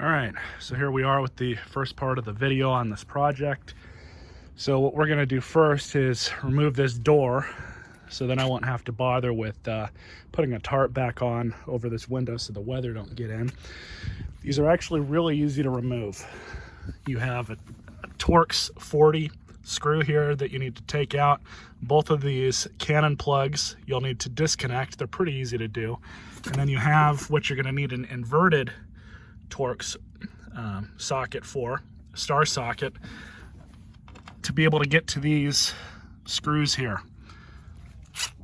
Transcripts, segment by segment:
All right, so here we are with the first part of the video on this project. So what we're gonna do first is remove this door, so then I won't have to bother with putting a tarp back on over this window so the weather don't get in. These are actually really easy to remove. You have a Torx 40 screw here that you need to take out. Both of these Cannon plugs you'll need to disconnect. They're pretty easy to do. And then you have what you're gonna need an inverted Torx socket for, star socket, to be able to get to these screws here. Just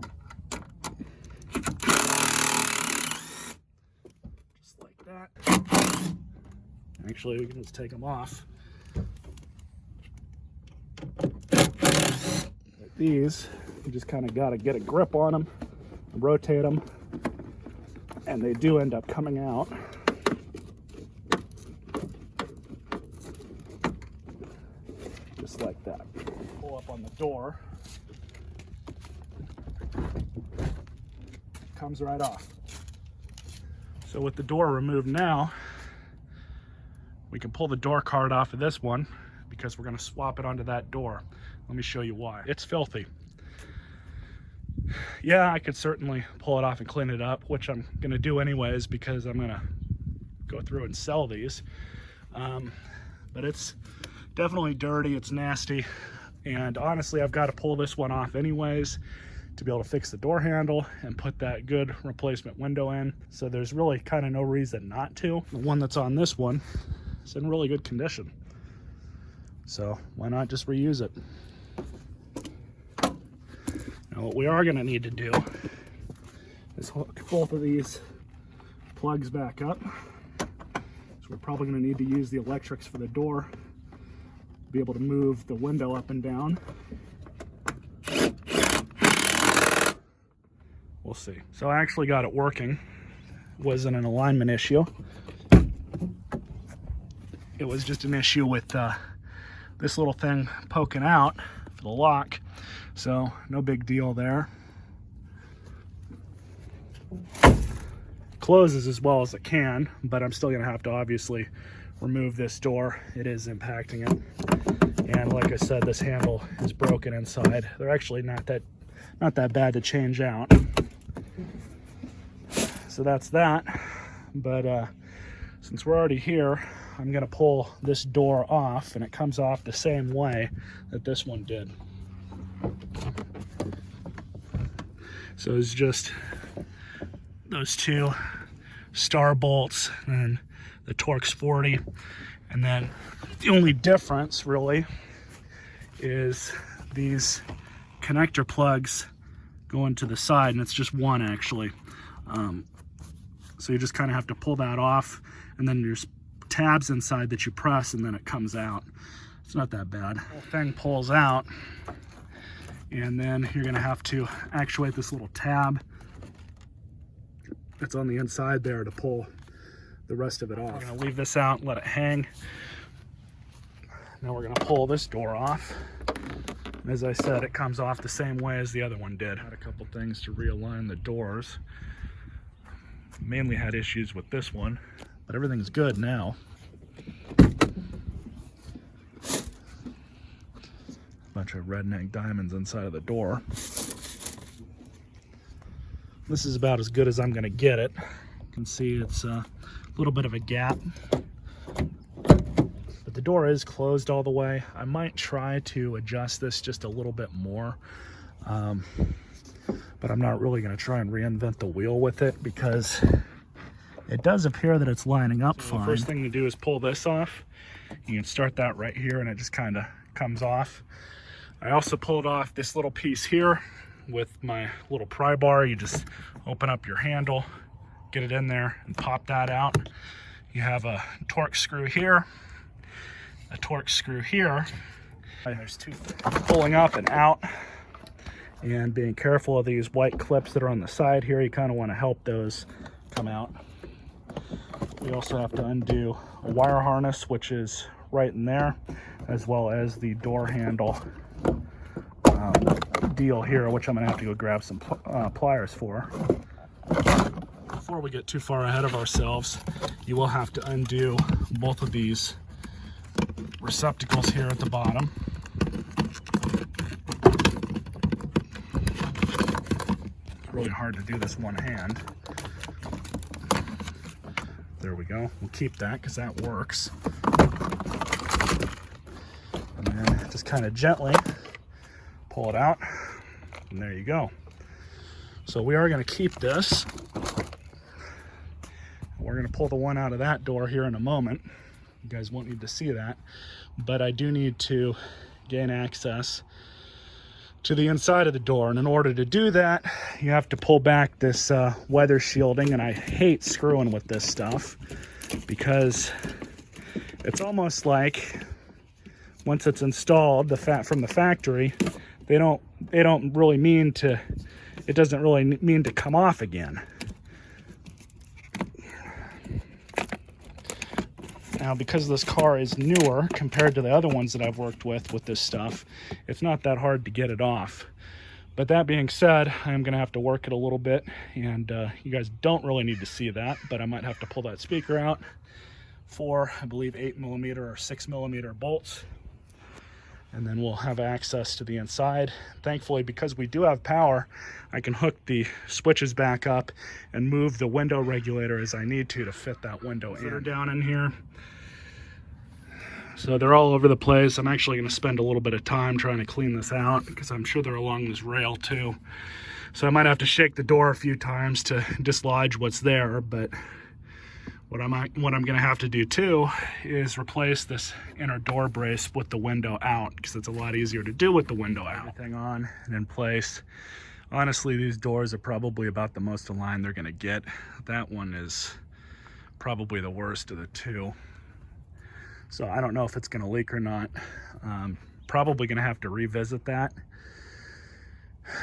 like that. Actually, we can just take them off. Like these, you just kind of got to get a grip on them, rotate them, and they do end up coming out. Just like that. Pull up on the door. Comes right off. So with the door removed now, we can pull the door card off of this one because we're going to swap it onto that door. Let me show you why. It's filthy. Yeah, I could certainly pull it off and clean it up, which I'm going to do anyways because I'm going to go through and sell these. But it's definitely dirty, it's nasty, and honestly I've got to pull this one off anyways to be able to fix the door handle and put that good replacement window in. So there's really kind of no reason not to. The one that's on this one is in really good condition, so why not just reuse it? Now what we are going to need to do is hook both of these plugs back up. So we're probably going to need to use the electrics for the door, be able to move the window up and down. We'll see. So I actually got it working. It wasn't an alignment issue. It was just an issue with this little thing poking out for the lock. So no big deal there. Closes as well as it can, but I'm still gonna have to obviously remove this door. It is impacting it. And like I said, this handle is broken inside. They're actually not that bad to change out. So that's that. But since we're already here, I'm gonna pull this door off, and it comes off the same way that this one did. So it's just those two star bolts and the Torx 40, and then the only difference really is these connector plugs going to the side, and it's just one actually. So you just kind of have to pull that off, and then there's tabs inside that you press, and then it comes out. It's not that bad. The whole thing pulls out, and then you're gonna have to actuate this little tab that's on the inside there to pull the rest of it off. We're gonna leave this out and let it hang. Now we're gonna pull this door off. As I said, it comes off the same way as the other one did. Had a couple things to realign the doors. Mainly had issues with this one, but everything's good now. Bunch of redneck diamonds inside of the door. This is about as good as I'm gonna get it. You can see it's a little bit of a gap, but the door is closed all the way. I might try to adjust this just a little bit more, but I'm not really going to try and reinvent the wheel with it because it does appear that it's lining up fine. The first thing to do is pull this off. You can start that right here, and it just kind of comes off. I also pulled off this little piece here with my little pry bar. You just open up your handle, get it in there, and pop that out. You have a Torx screw here, a Torx screw here. And there's two things pulling up and out, and being careful of these white clips that are on the side here. You kind of want to help those come out. We also have to undo a wire harness, which is right in there, as well as the door handle deal here, which I'm gonna have to go grab some pliers for. before we get too far ahead of ourselves, you will have to undo both of these receptacles here at the bottom. It's really hard to do this one hand. There we go. We'll keep that because that works. And then just kind of gently pull it out, and there you go. So we are going to keep this. We're going to pull the one out of that door here in a moment. You guys won't need to see that, but I do need to gain access to the inside of the door, and in order to do that, you have to pull back this weather shielding, and I hate screwing with this stuff because it's almost like once it's installed from the factory, it doesn't really mean to come off again. Now, because this car is newer compared to the other ones that I've worked with this stuff, it's not that hard to get it off. But that being said, I'm going to have to work it a little bit, and you guys don't really need to see that, but I might have to pull that speaker out for, I believe, 8mm or 6mm bolts, and then we'll have access to the inside. Thankfully, because we do have power, I can hook the switches back up and move the window regulator as I need to fit that window in. They're down in here. So they're all over the place. I'm actually going to spend a little bit of time trying to clean this out because I'm sure they're along this rail too. So I might have to shake the door a few times to dislodge what's there, but what I'm going to have to do too is replace this inner door brace with the window out, because it's a lot easier to do with the window out. Everything on and in place. Honestly, these doors are probably about the most aligned they're going to get. That one is probably the worst of the two. So I don't know if it's going to leak or not. Probably going to have to revisit that.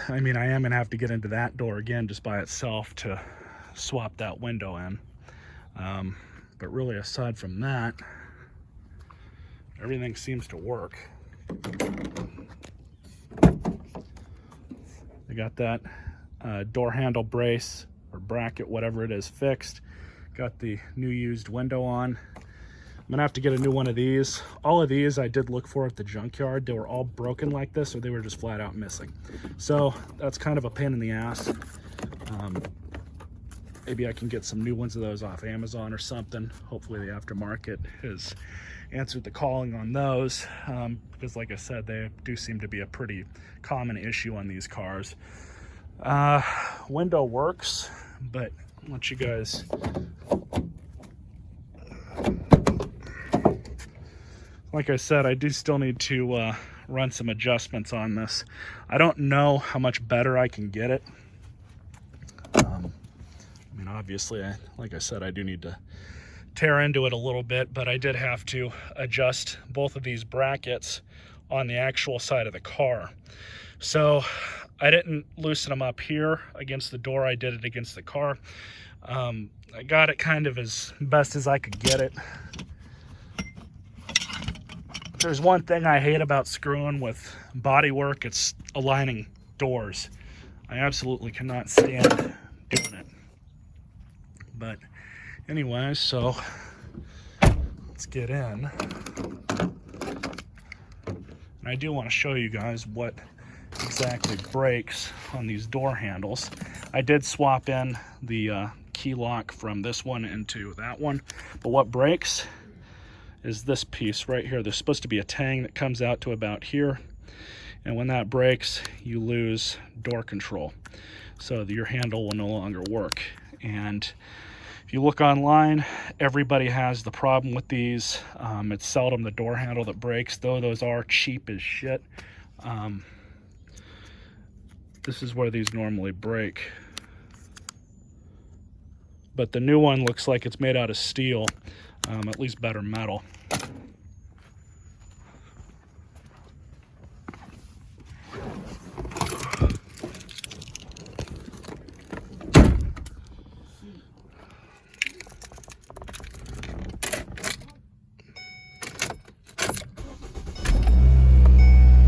I mean, I am going to have to get into that door again just by itself to swap that window in. But really, aside from that, everything seems to work. I got that door handle brace or bracket, whatever it is, fixed. Got the new used window on. I'm gonna have to get a new one of these. All of these I did look for at the junkyard. They were all broken like this, or they were just flat out missing. So that's kind of a pain in the ass. Maybe I can get some new ones of those off Amazon or something. Hopefully the aftermarket has answered the calling on those, because like I said, they do seem to be a pretty common issue on these cars. Window works, but I'll let you guys... Like I said, I do still need to run some adjustments on this. I don't know how much better I can get it. I mean, obviously, like I said, I do need to tear into it a little bit, but I did have to adjust both of these brackets on the actual side of the car. So I didn't loosen them up here against the door. I did it against the car. I got it kind of as best as I could get it. There's one thing I hate about screwing with body work, it's aligning doors. I absolutely cannot stand doing it. But anyways, so let's get in. And I do want to show you guys what exactly breaks on these door handles. I did swap in the key lock from this one into that one, but what breaks is this piece right here. There's supposed to be a tang that comes out to about here, and when that breaks, you lose door control, so your handle will no longer work. And if you look online, everybody has the problem with these. It's seldom the door handle that breaks, though those are cheap as shit. This is where these normally break, but the new one looks like it's made out of steel, at least better metal.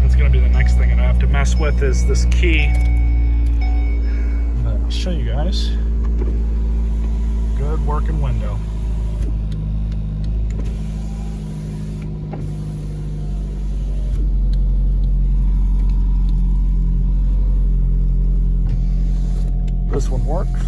That's going to be the next thing that I have to mess with is this key. But I'll show you guys. good working window. This one works.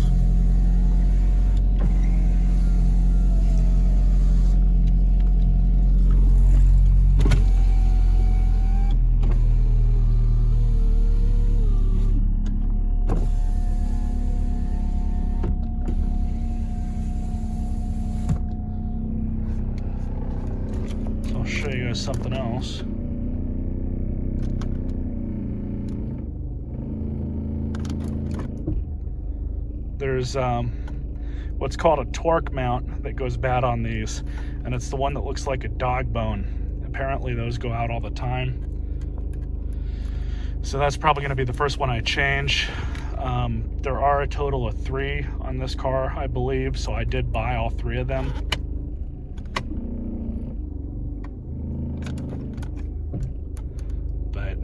I'll show you guys something else. There's what's called a torque mount that goes bad on these, and it's the one that looks like a dog bone. Apparently those go out all the time. So that's probably going to be the first one I change. There are a total of 3 on this car, I believe, so I did buy all 3 of them. But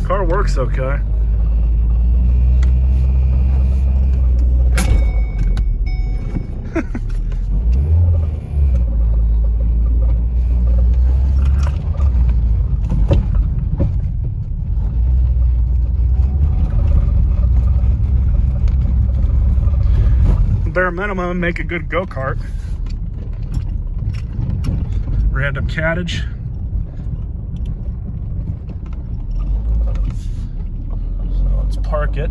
car works okay. Bare minimum, make a good go-kart. Random cattage. So let's park it.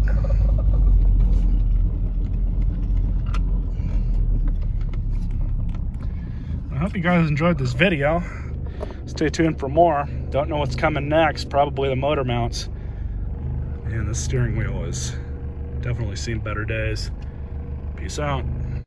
I hope you guys enjoyed this video. Stay tuned for more. Don't know what's coming next. Probably the motor mounts. And the steering wheel has definitely seen better days. Peace out.